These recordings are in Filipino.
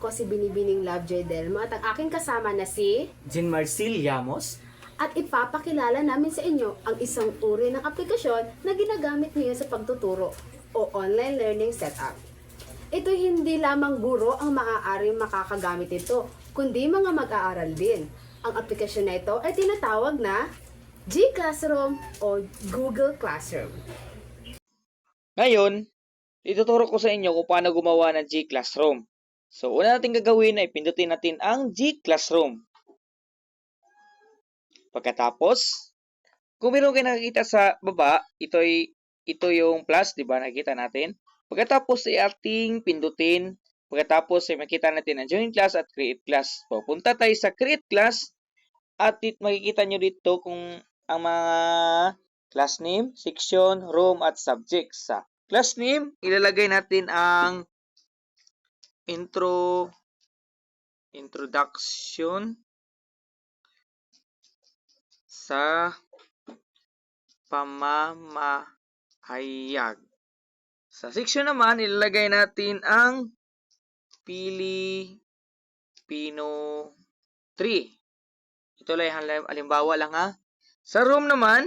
Ako si Binibining Lovejoy Delmo at ang aking kasama na si... Jean Marcel Llamos. At ipapakilala namin sa inyo ang isang uri ng aplikasyon na ginagamit niyo sa pagtuturo o online learning setup. Ito hindi lamang guro ang maaaring makakagamit ito, kundi mga mag-aaral din. Ang aplikasyon na ito ay tinatawag na G-Classroom o Google Classroom. Ngayon, ituturo ko sa inyo kung paano gumawa ng G-Classroom. So, una natin gagawin ay pindutin natin ang G-Classroom. Pagkatapos, kung meron kayo nakikita sa baba, ito yung plus, di ba? Nakikita natin. Pagkatapos ay ating pindutin. Pagkatapos ay makita natin ang Join Class at Create Class. So, punta tayo sa Create Class at makikita nyo dito kung ang mga class name, section, room, at subject. Sa class name, ilalagay natin ang introduction sa pamamahayag. Sa section naman, ilalagay natin ang Pilipino 3. Ito lang halimbawa lang ha. Sa room naman,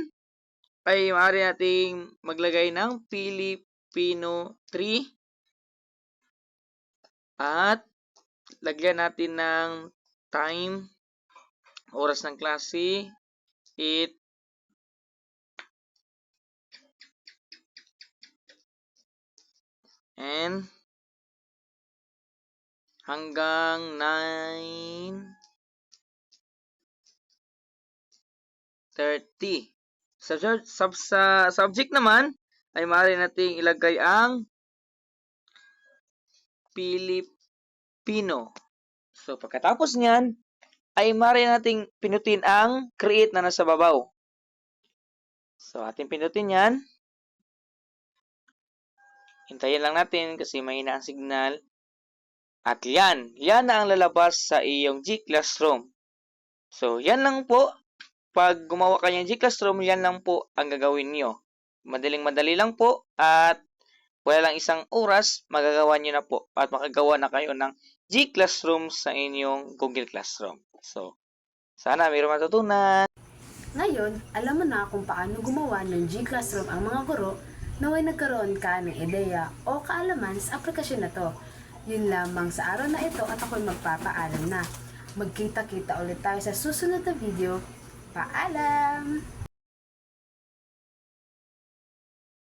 ay maaari nating maglagay ng Filipino 3 at lagyan natin ng time, oras ng klase, 8 and hanggang 9:30. Sa subject naman, ay maaari nating ilagay ang Pilipino. So, pagkatapos niyan, ay maaari nating pinutin ang create na nasa babaw. So, ating pinutin yan. Hintayin lang natin kasi mahina ang signal. At yan na ang lalabas sa iyong G-Classroom. So, yan lang po. Pag gumawa ka ng G-Classroom, yan lang po ang gagawin nyo. Madaling-madali lang po at wala lang isang oras, magagawa nyo na po at makagawa na kayo ng G-Classroom sa inyong Google Classroom. So, sana mayroong matutunan. Ngayon, alam mo na kung paano gumawa ng G-Classroom ang mga guro naway nagkaroon ka ng ideya o kaalaman sa aplikasyon na to. Yun lamang sa araw na ito at ako'y magpapaalam na. Magkita-kita ulit tayo sa susunod na video. Paalam!